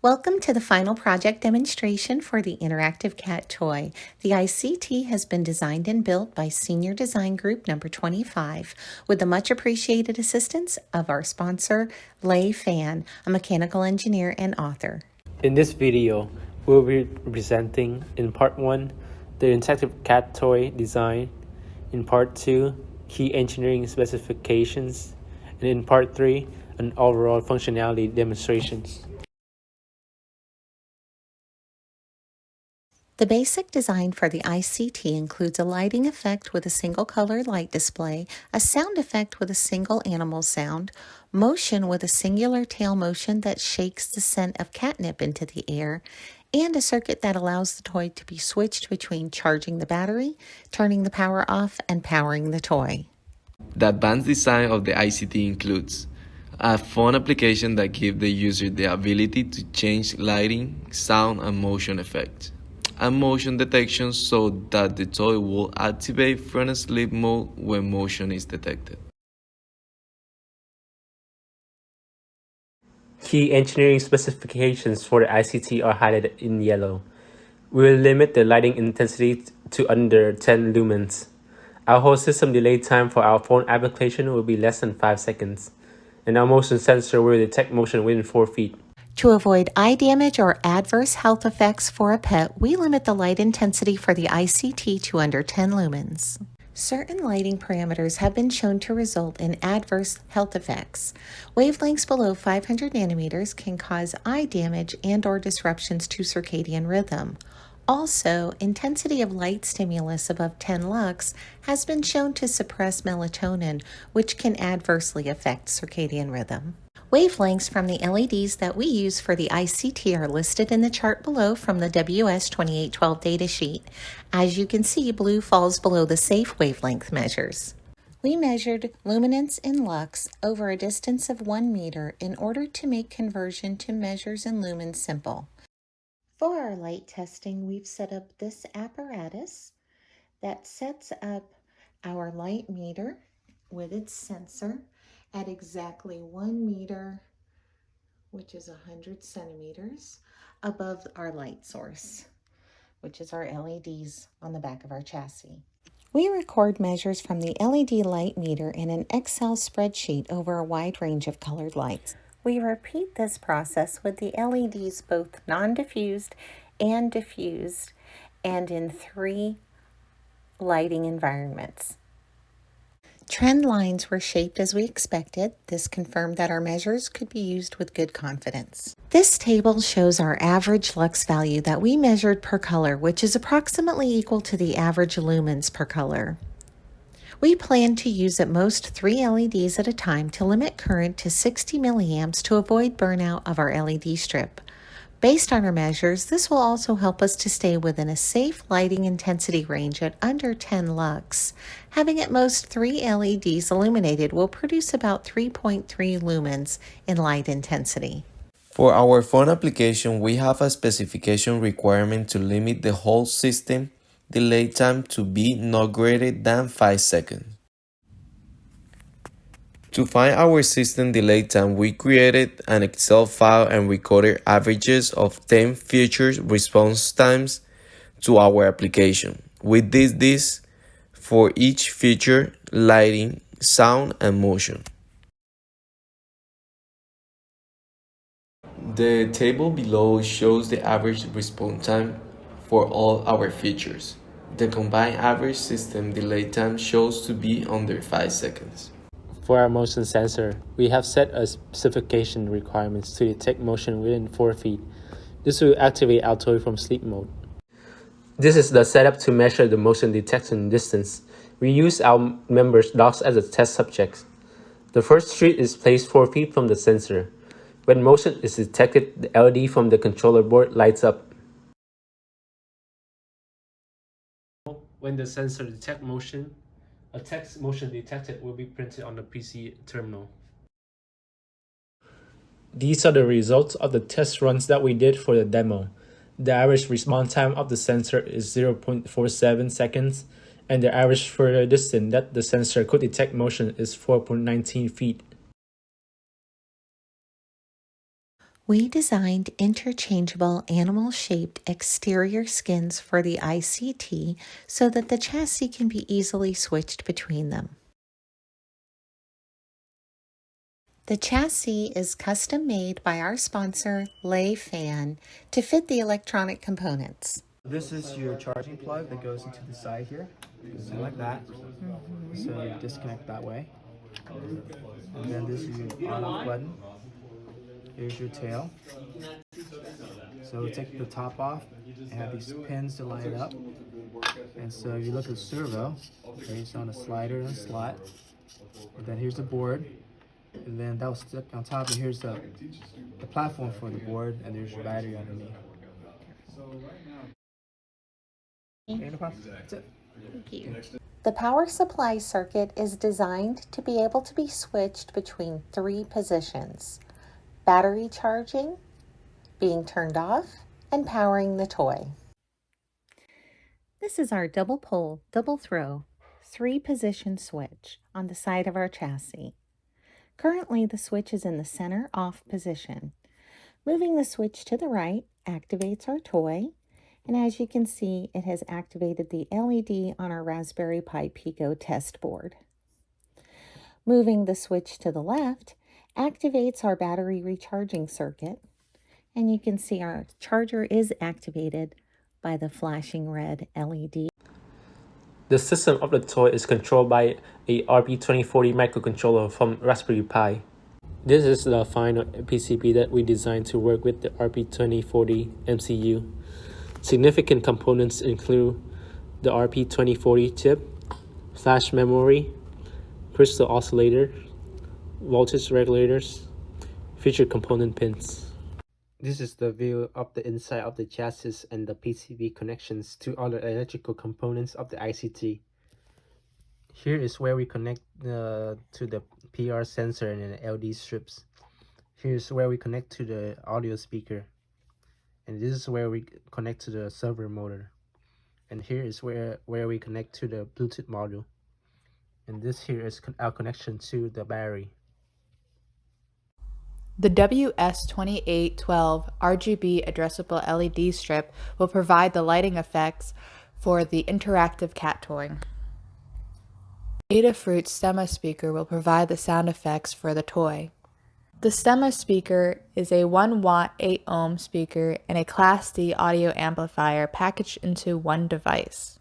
Welcome to the final project demonstration for the Interactive Cat toy. The ICT has been designed and built by Senior Design Group number 25 with the much appreciated assistance of our sponsor, Lei Fan, a mechanical engineer and author. In this video, we'll be presenting in part 1, the Interactive Cat toy design, in part 2, key engineering specifications, and in part 3, an overall functionality demonstrations. The basic design for the ICT includes a lighting effect with a single color light display, a sound effect with a single animal sound, motion with a singular tail motion that shakes the scent of catnip into the air, and a circuit that allows the toy to be switched between charging the battery, turning the power off, and powering the toy. The advanced design of the ICT includes a phone application that gives the user the ability to change lighting, sound, and motion effects, and motion detection so that the toy will activate from sleep mode when motion is detected. Key engineering specifications for the ICT are highlighted in yellow. We will limit the lighting intensity to under 10 lumens. Our whole system delay time for our phone application will be less than 5 seconds, and our motion sensor will detect motion within 4 feet. To avoid eye damage or adverse health effects for a pet, we limit the light intensity for the ICT to under 10 lumens. Certain lighting parameters have been shown to result in adverse health effects. Wavelengths below 500 nanometers can cause eye damage and/or disruptions to circadian rhythm. Also, intensity of light stimulus above 10 lux has been shown to suppress melatonin, which can adversely affect circadian rhythm. Wavelengths from the LEDs that we use for the ICT are listed in the chart below from the WS2812 datasheet. As you can see, blue falls below the safe wavelength measures. We measured luminance in lux over a distance of 1 meter in order to make conversion to measures in lumens simple. For our light testing, we've set up this apparatus that sets up our light meter with its sensor at exactly 1 meter, which is 100 centimeters, above our light source, which is our LEDs on the back of our chassis. We record measures from the LED light meter in an Excel spreadsheet over a wide range of colored lights. We repeat this process with the LEDs both non-diffused and diffused, and in 3 lighting environments. Trend lines were shaped as we expected. This confirmed that our measures could be used with good confidence. This table shows our average lux value that we measured per color, which is approximately equal to the average lumens per color. We plan to use at most 3 LEDs at a time to limit current to 60 milliamps to avoid burnout of our LED strip. Based on our measures, this will also help us to stay within a safe lighting intensity range at under 10 lux. Having at most 3 LEDs illuminated will produce about 3.3 lumens in light intensity. For our phone application, we have a specification requirement to limit the whole system delay time to be no greater than 5 seconds. To find our system delay time, we created an Excel file and recorded averages of 10 feature response times to our application. We did this for each feature, lighting, sound, and motion. The table below shows the average response time for all our features. The combined average system delay time shows to be under 5 seconds. For our motion sensor, we have set a specification requirements to detect motion within 4 feet. This will activate our toy from sleep mode. This is the setup to measure the motion detection distance. We use our members' dogs as a test subjects. The first street is placed 4 feet from the sensor. When motion is detected, the LED from the controller board lights up. When the sensor detects motion, a text motion detected will be printed on the PC terminal. These are the results of the test runs that we did for the demo. The average response time of the sensor is 0.47 seconds, and the average further distance that the sensor could detect motion is 4.19 feet. We designed interchangeable animal-shaped exterior skins for the ICT so that the chassis can be easily switched between them. The chassis is custom made by our sponsor, Lay Fan, to fit the electronic components. This is your charging plug that goes into the side here. So like that. So you disconnect that way. And then this is your on-off button. Here's your tail. So take the top off and have these pins to line it up. And so if you look at the servo, okay, it's on a slider and a slot. And then here's the board. And then that was stuck on top, and here's the platform for the board, and there's your battery underneath. Okay, no problem. That's it. Thank you. The power supply circuit is designed to be able to be switched between 3 positions: battery charging, being turned off, and powering the toy. This is our double pull, double throw, 3-position switch on the side of our chassis. Currently, the switch is in the center off position. Moving the switch to the right activates our toy, and as you can see, it has activated the LED on our Raspberry Pi Pico test board. Moving the switch to the left activates our battery recharging circuit, and you can see our charger is activated by the flashing red LED. The system of the toy is controlled by a RP2040 microcontroller from Raspberry Pi. This is the final PCB that we designed to work with the RP2040 MCU. Significant components include the RP2040 chip, flash memory, crystal oscillator, voltage regulators, feature component pins. This is the view of the inside of the chassis and the PCB connections to other electrical components of the ICT. Here is where we connect to the PR sensor and the LD strips. Here's where we connect to the audio speaker. And this is where we connect to the servo motor. And here is where we connect to the Bluetooth module. And this here is our connection to the battery. The WS2812 RGB addressable LED strip will provide the lighting effects for the interactive cat toy. Adafruit Stemma speaker will provide the sound effects for the toy. The Stemma speaker is a 1-watt 8-ohm speaker and a Class D audio amplifier packaged into one device.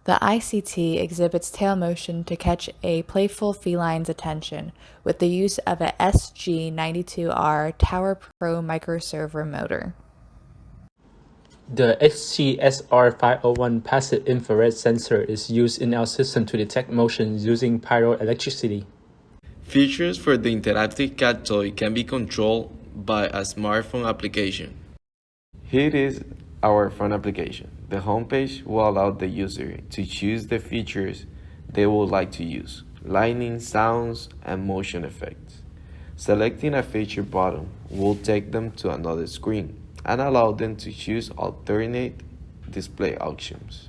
The ICT exhibits tail motion to catch a playful feline's attention with the use of a SG92R Tower Pro microservo motor. The XGSR501 passive infrared sensor is used in our system to detect motion using pyroelectricity. Features for the interactive cat toy can be controlled by a smartphone application. Here is our phone application. The homepage will allow the user to choose the features they would like to use, lighting, sounds, and motion effects. Selecting a feature button will take them to another screen and allow them to choose alternate display options.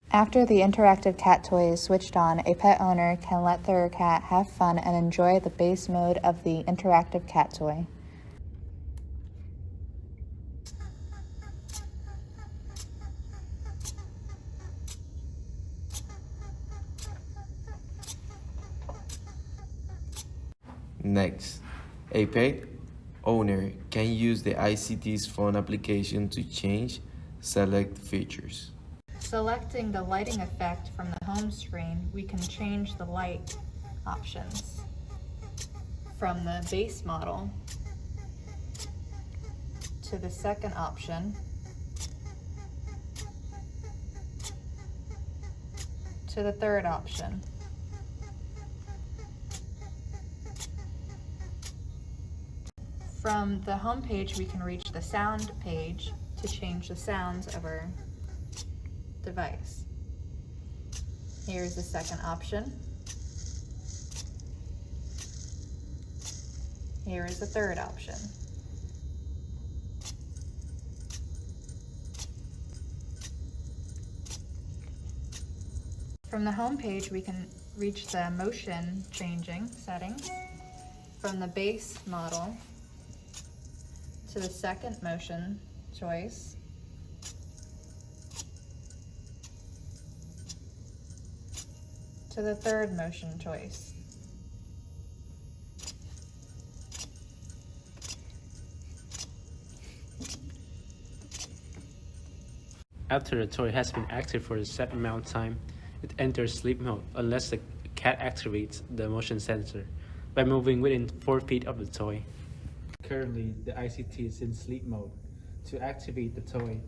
After the interactive cat toy is switched on, a pet owner can let their cat have fun and enjoy the base mode of the interactive cat toy. Next, a pet owner can use the ICT's phone application to change select features. Selecting the lighting effect from the home screen, we can change the light options from the base model to the second option to the third option. From the home page, we can reach the sound page to change the sounds of our device. Here's the second option. Here is the third option. From the home page, we can reach the motion changing settings from the base model to the second motion choice, to the third motion choice. After the toy has been active for a set amount of time, it enters sleep mode unless the cat activates the motion sensor by moving within 4 feet of the toy. Currently, the ICT is in sleep mode. To activate the toy,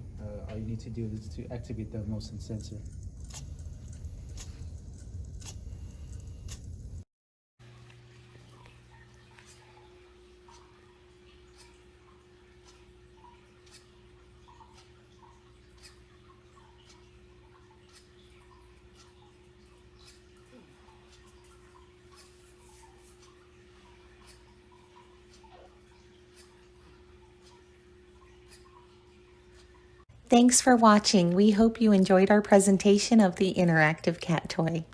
all you need to do is to activate the motion sensor. Thanks for watching. We hope you enjoyed our presentation of the interactive cat toy.